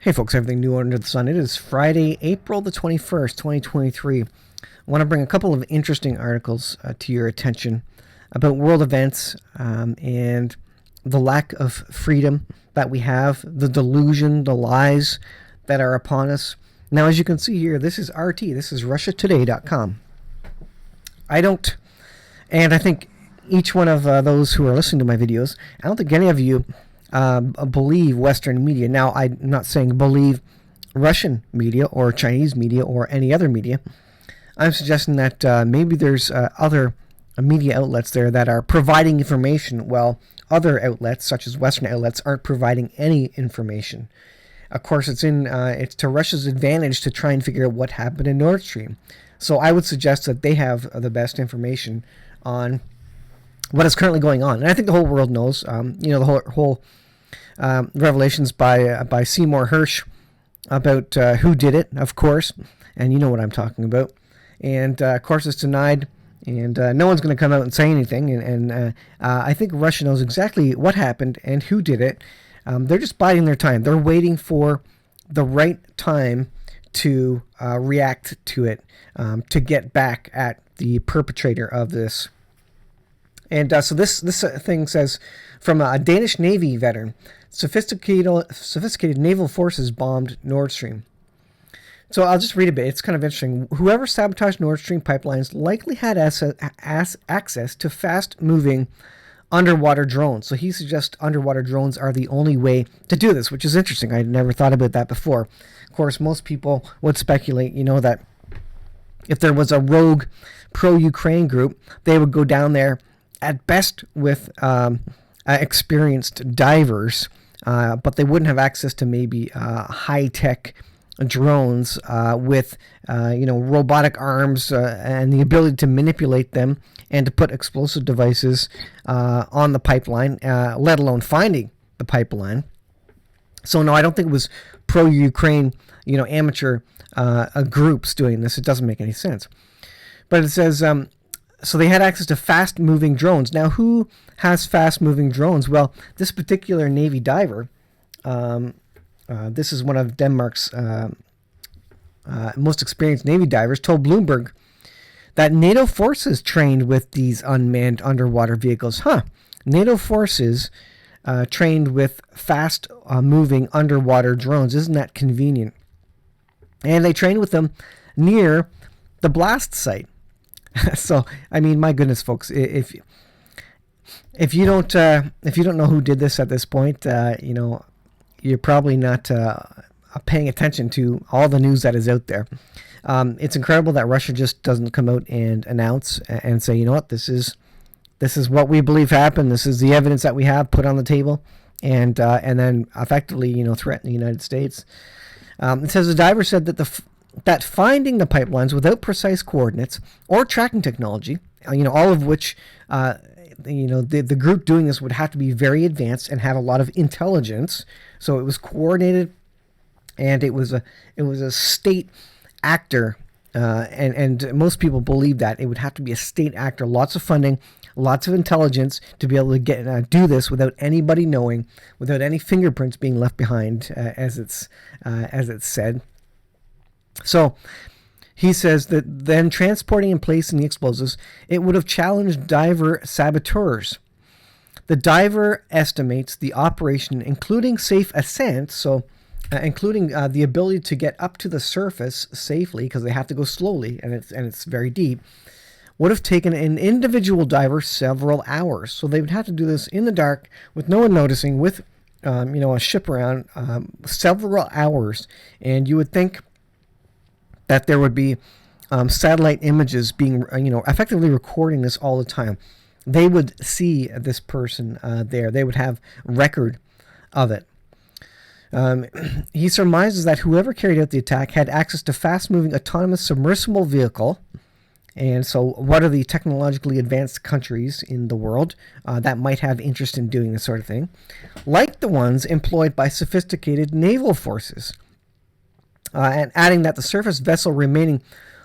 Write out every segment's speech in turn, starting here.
Hey folks, everything new under the sun. It is Friday, April the 21st, 2023. I want to bring a couple of interesting articles to your attention about world events and the lack of freedom that we have, the delusion, the lies that are upon us. Now, as you can see here, this is RT, this is RussiaToday.com. I think each one of those who are listening to my videos, I don't think any of you believe Western media. Now, I'm not saying believe Russian media or Chinese media or any other media. I'm suggesting that maybe there's other media outlets there that are providing information, while other outlets, such as Western outlets, aren't providing any information. Of course, it's to Russia's advantage to try and figure out what happened in Nord Stream. So I would suggest that they have the best information on what is currently going on. And I think the whole world knows, the whole revelations by Seymour Hersh about who did it, of course, and you know what I'm talking about. And of course, it's denied, and no one's going to come out and say anything. And I think Russia knows exactly what happened and who did it. They're just biding their time. They're waiting for the right time to react to it, to get back at the perpetrator of this. And so this thing says, from a Danish Navy veteran, sophisticated naval forces bombed Nord Stream. So I'll just read a bit. It's kind of interesting. Whoever sabotaged Nord Stream pipelines likely had access to fast-moving underwater drones. So he suggests underwater drones are the only way to do this, which is interesting. I'd never thought about that before. Of course, most people would speculate, that if there was a rogue pro-Ukraine group, they would go down there at best with experienced divers, but they wouldn't have access to maybe high-tech drones with robotic arms and the ability to manipulate them and to put explosive devices on the pipeline, let alone finding the pipeline. So no, I don't think it was pro-Ukraine, amateur groups doing this. It doesn't make any sense. But it says, so they had access to fast-moving drones. Now, who has fast-moving drones? Well, this particular Navy diver, this is one of Denmark's most experienced Navy divers, told Bloomberg that NATO forces trained with these unmanned underwater vehicles. NATO forces trained with fast-moving underwater drones. Isn't that convenient? And they trained with them near the blast site. So, I mean, my goodness, folks, if you don't know who did this at this point, you're probably not paying attention to all the news that is out there. It's incredible that Russia just doesn't come out and announce and say, you know what, this is what we believe happened. This is the evidence that we have put on the table, and then effectively, threaten the United States. It says the diver said that finding the pipelines without precise coordinates or tracking technology, all of which, the group doing this would have to be very advanced and have a lot of intelligence. So it was coordinated, and it was a state actor, and most people believe that it would have to be a state actor, lots of funding, lots of intelligence to be able to do this without anybody knowing, without any fingerprints being left behind, as it's said. So he says that then transporting and placing the explosives, it would have challenged diver saboteurs. The diver estimates the operation, including safe ascent, so including the ability to get up to the surface safely, because they have to go slowly and it's very deep, would have taken an individual diver several hours. So they would have to do this in the dark with no one noticing, with a ship around, several hours. And you would think that there would be satellite images being, effectively recording this all the time. They would see this person there. They would have record of it. He surmises that whoever carried out the attack had access to fast-moving autonomous submersible vehicle. And so what are the technologically advanced countries in the world that might have interest in doing this sort of thing? Like the ones employed by sophisticated naval forces. And adding that the surface vessel remaining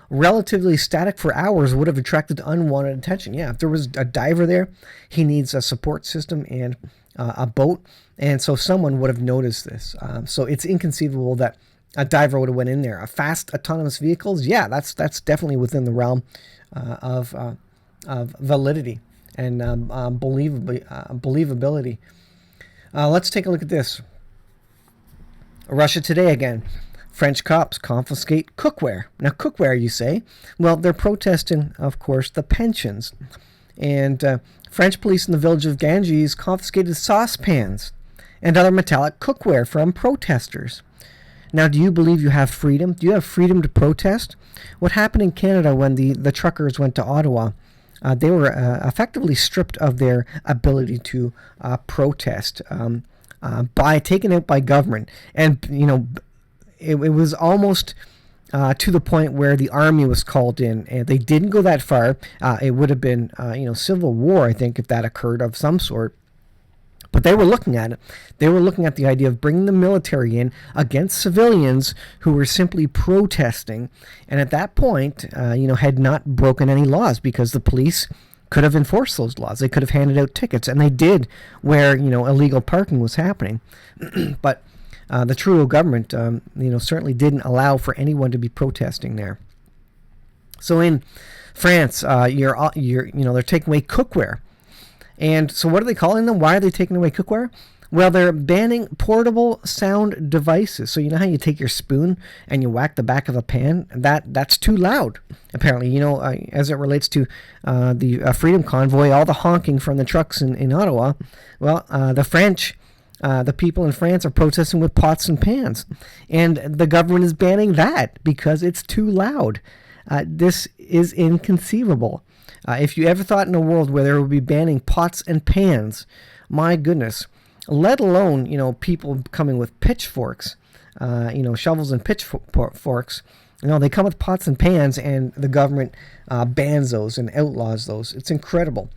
relatively static for hours would have attracted unwanted attention. Yeah, if there was a diver there, he needs a support system and a boat, and so someone would have noticed this. So it's inconceivable that a diver would have went in there. A fast autonomous vehicles, yeah, that's definitely within the realm of validity and believability. Let's take a look at this. Russia Today again. French cops confiscate cookware. Now, cookware, you say? Well, they're protesting, of course, the pensions. And French police in the village of Ganges confiscated saucepans and other metallic cookware from protesters. Now, do you believe you have freedom? Do you have freedom to protest? What happened in Canada when the truckers went to Ottawa? They were effectively stripped of their ability to protest by taken out by government. And, it was almost to the point where the army was called in, and they didn't go that far. It would have been, civil war, I think, if that occurred of some sort. But they were looking at it. They were looking at the idea of bringing the military in against civilians who were simply protesting, and at that point, had not broken any laws, because the police could have enforced those laws. They could have handed out tickets, and they did where illegal parking was happening. But the Trudeau government, certainly didn't allow for anyone to be protesting there. So in France, they're taking away cookware. And so what are they calling them? Why are they taking away cookware? Well, they're banning portable sound devices. So you know how you take your spoon and you whack the back of a pan? That's too loud, apparently. As it relates to the Freedom Convoy, all the honking from the trucks in Ottawa. Well, the people in France are protesting with pots and pans. And the government is banning that because it's too loud. This is inconceivable. If you ever thought in a world where there would be banning pots and pans, my goodness, let alone, people coming with pitchforks, shovels and pitchforks, they come with pots and pans, and the government bans those and outlaws those. It's incredible.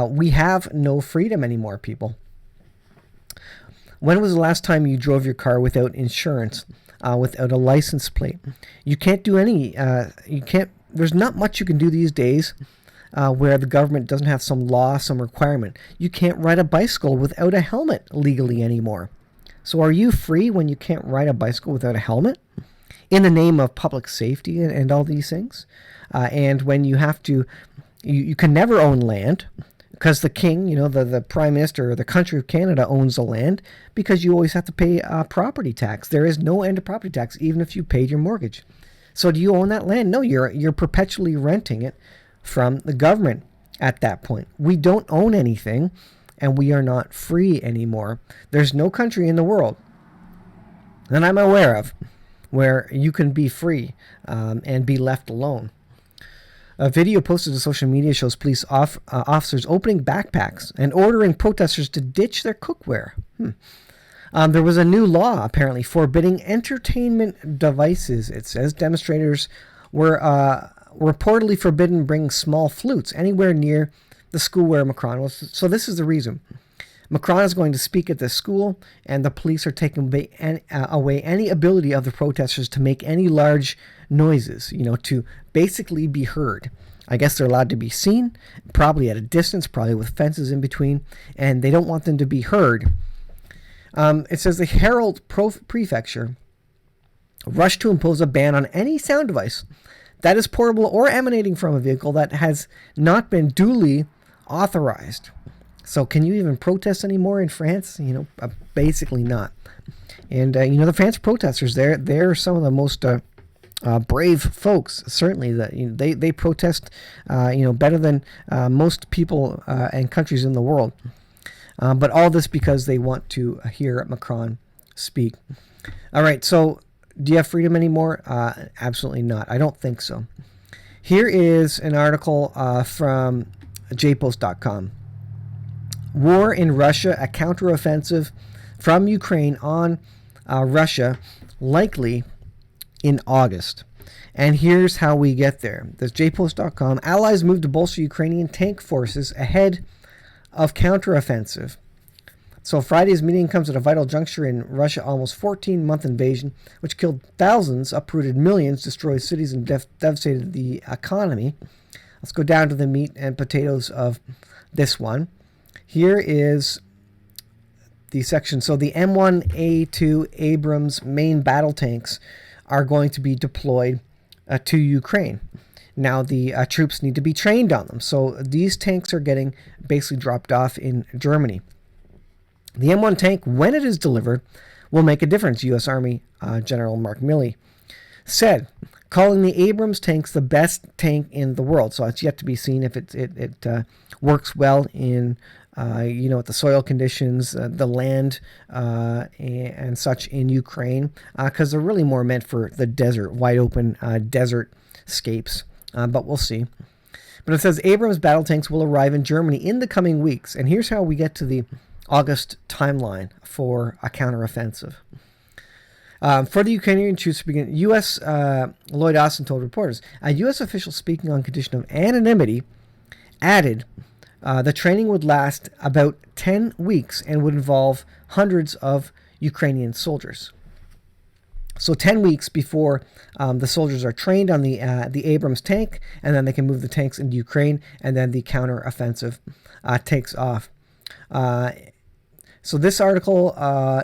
We have no freedom anymore, people. When was the last time you drove your car without insurance, without a license plate? You can't do there's not much you can do these days where the government doesn't have some law, some requirement. You can't ride a bicycle without a helmet legally anymore. So are you free when you can't ride a bicycle without a helmet? In the name of public safety and all these things? And when you have to, you can never own land, because the king, the prime minister or the country of Canada owns the land, because you always have to pay property tax. There is no end to property tax, even if you paid your mortgage. So do you own that land? No, you're perpetually renting it from the government at that point. We don't own anything, and we are not free anymore. There's no country in the world that I'm aware of where you can be free and be left alone. A video posted to social media shows police officers opening backpacks and ordering protesters to ditch their cookware. There was a new law, apparently, forbidding entertainment devices. It says demonstrators were reportedly forbidden bringing small flutes anywhere near the school where Macron was. So this is the reason. Macron is going to speak at this school, and the police are taking away any ability of the protesters to make any large noises, to basically be heard. I guess they're allowed to be seen, probably at a distance, probably with fences in between, and they don't want them to be heard. It says the Herald Prefecture rushed to impose a ban on any sound device that is portable or emanating from a vehicle that has not been duly authorized. So can you even protest anymore in France? Basically not. And, the French protesters, they're some of the most brave folks, certainly. They protest, better than most people and countries in the world. But all this because they want to hear Macron speak. All right, so do you have freedom anymore? Absolutely not. I don't think so. Here is an article from jpost.com. War in Russia, a counteroffensive from Ukraine on Russia, likely in August. And here's how we get there. There's jpost.com. Allies move to bolster Ukrainian tank forces ahead of counteroffensive. So Friday's meeting comes at a vital juncture in Russia's almost 14-month invasion, which killed thousands, uprooted millions, destroyed cities, and devastated the economy. Let's go down to the meat and potatoes of this one. Here is the section. So the M1A2 Abrams main battle tanks are going to be deployed to Ukraine. Now the troops need to be trained on them. So these tanks are getting basically dropped off in Germany. The M1 tank, when it is delivered, will make a difference, U.S. Army General Mark Milley said, calling the Abrams tanks the best tank in the world. So it's yet to be seen if it works well in, with the soil conditions, the land, and such in Ukraine, because they're really more meant for the desert, wide open desert scapes. But we'll see. But it says Abrams battle tanks will arrive in Germany in the coming weeks. And here's how we get to the August timeline for a counteroffensive. For the Ukrainian troops to begin, U.S. Lloyd Austin told reporters, a U.S. official speaking on condition of anonymity added the training would last about 10 weeks and would involve hundreds of Ukrainian soldiers. So 10 weeks before the soldiers are trained on the Abrams tank, and then they can move the tanks into Ukraine, and then the counteroffensive takes off. So this article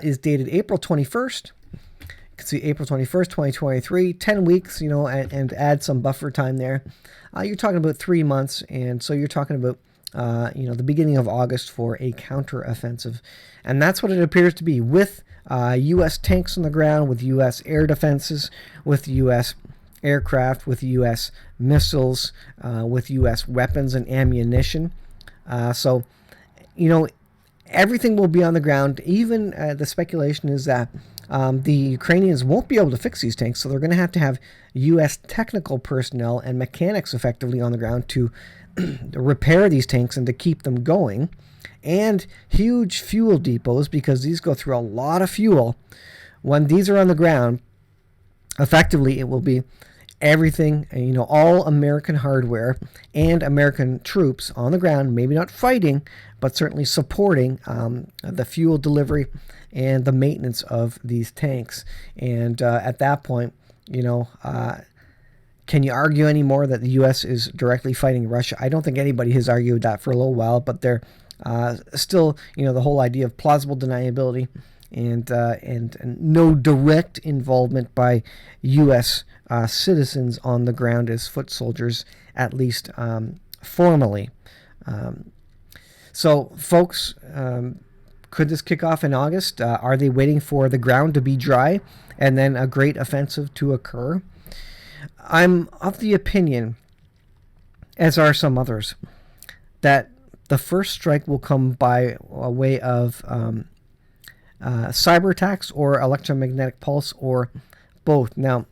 is dated April 21st. You can see April 21st, 2023, 10 weeks, and add some buffer time there. You're talking about 3 months, and so you're talking about, the beginning of August for a counteroffensive. And that's what it appears to be, with U.S. tanks on the ground, with U.S. air defenses, with U.S. aircraft, with U.S. missiles, with U.S. weapons and ammunition. So, everything will be on the ground. Even the speculation is that the Ukrainians won't be able to fix these tanks, so they're going to have U.S. technical personnel and mechanics effectively on the ground to repair these tanks and to keep them going. And huge fuel depots, because these go through a lot of fuel. When these are on the ground, effectively it will be everything, all American hardware and American troops on the ground, maybe not fighting, but certainly supporting the fuel delivery and the maintenance of these tanks. And at that point, can you argue anymore that the U.S. is directly fighting Russia? I don't think anybody has argued that for a little while, but they're still, the whole idea of plausible deniability and no direct involvement by U.S. Citizens on the ground as foot soldiers, at least formally. So, folks, could this kick off in August? Are they waiting for the ground to be dry and then a great offensive to occur? I'm of the opinion, as are some others, that the first strike will come by way of cyber attacks or electromagnetic pulse, or both. Now,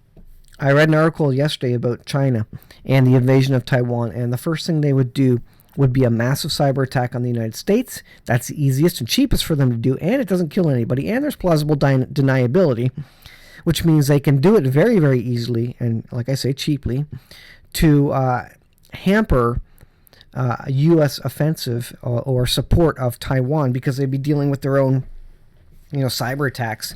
I read an article yesterday about China and the invasion of Taiwan, and the first thing they would do would be a massive cyber attack on the United States. That's the easiest and cheapest for them to do, and it doesn't kill anybody, and there's plausible deniability, which means they can do it very, very easily, and like I say, cheaply, to hamper a U.S. offensive or support of Taiwan, because they'd be dealing with their own, cyber attacks.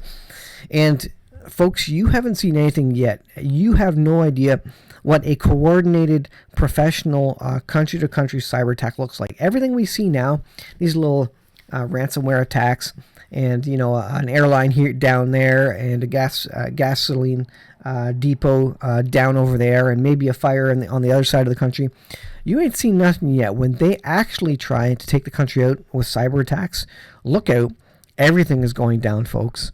And folks, you haven't seen anything yet. You have no idea what a coordinated, professional, country-to-country cyber attack looks like. Everything we see now, these little ransomware attacks, and an airline here down there, and a gasoline depot down over there, and maybe a fire on the other side of the country. You ain't seen nothing yet. When they actually try to take the country out with cyber attacks, look out. Everything is going down, folks.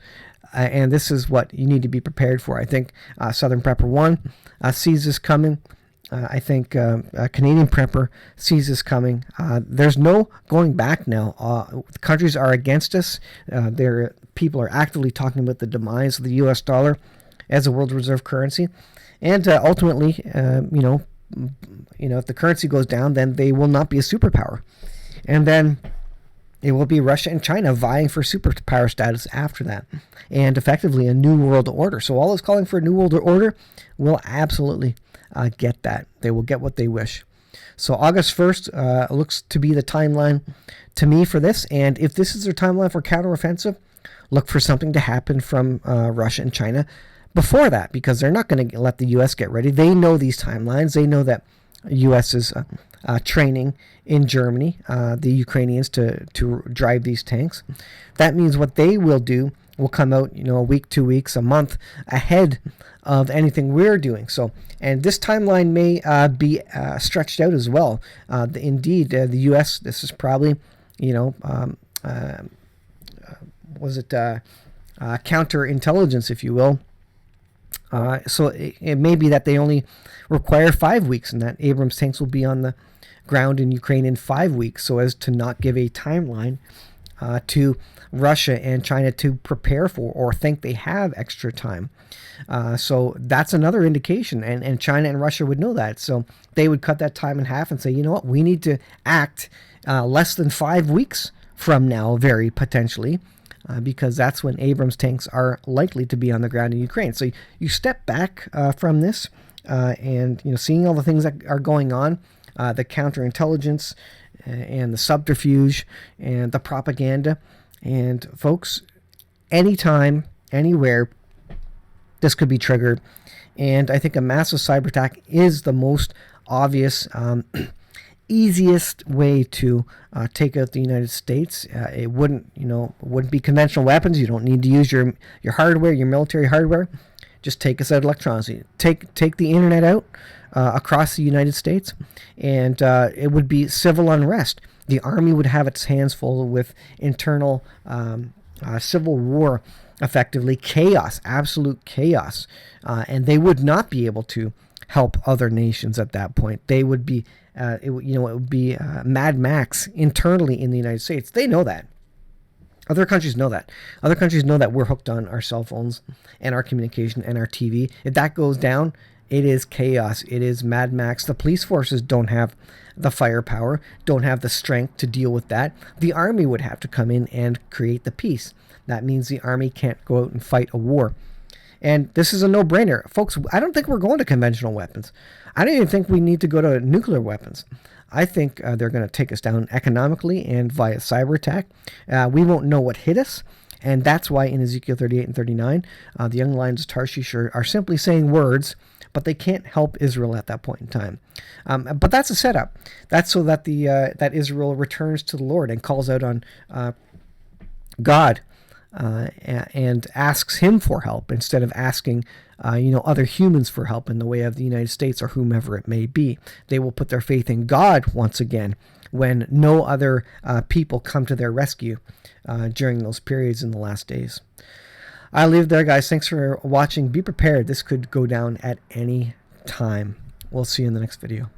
And this is what you need to be prepared for. I think Southern Prepper 1 sees this coming. I think Canadian Prepper sees this coming. There's no going back now. Countries are against us. People are actively talking about the demise of the U.S. dollar as a world reserve currency. And ultimately, if the currency goes down, then they will not be a superpower. And then it will be Russia and China vying for superpower status after that, and effectively a new world order. So all those calling for a new world order will absolutely get that. They will get what they wish. So August 1st looks to be the timeline to me for this. And if this is their timeline for counteroffensive, look for something to happen from Russia and China before that, because they're not going to let the U.S. get ready. They know these timelines. They know that U.S. is training in Germany the Ukrainians to drive these tanks. That means what they will do will come out, a week, 2 weeks, a month ahead of anything we're doing. So, and this timeline may be stretched out as well. Indeed, the U.S. This is probably, counterintelligence, if you will. So it may be that they only require 5 weeks, and that Abrams tanks will be on the ground in Ukraine in 5 weeks, so as to not give a timeline to Russia and China to prepare for or think they have extra time. So that's another indication, and China and Russia would know that. So they would cut that time in half and say, you know what, we need to act less than 5 weeks from now, very potentially, because that's when Abrams tanks are likely to be on the ground in Ukraine. So you step back from this and seeing all the things that are going on, the counterintelligence and the subterfuge and the propaganda. And folks, anytime, anywhere, this could be triggered. And I think a massive cyber attack is the most obvious, easiest way to take out the United States. It wouldn't be conventional weapons. You don't need to use your hardware, your military hardware. Just take us out electronically. Take the internet out across the United States, and it would be civil unrest. The army would have its hands full with internal civil war, effectively chaos, absolute chaos, and they would not be able to help other nations at that point. They would be, it would be Mad Max internally in the United States. They know that. Other countries know that. Other countries know that we're hooked on our cell phones and our communication and our TV. If that goes down, it is chaos. It is Mad Max. The police forces don't have the firepower, don't have the strength to deal with that. The army would have to come in and create the peace. That means the army can't go out and fight a war. And this is a no-brainer. Folks, I don't think we're going to conventional weapons. I don't even think we need to go to nuclear weapons. I think they're going to take us down economically and via cyber attack. We won't know what hit us. And that's why in Ezekiel 38 and 39, the young lions of Tarshish are simply saying words, but they can't help Israel at that point in time. But that's a setup. That's so that that Israel returns to the Lord and calls out on God and asks him for help instead of asking other humans for help in the way of the United States or whomever it may be. They will put their faith in God once again when no other people come to their rescue during those periods in the last days. I'll leave it there, guys. Thanks for watching. Be prepared. This could go down at any time. We'll see you in the next video.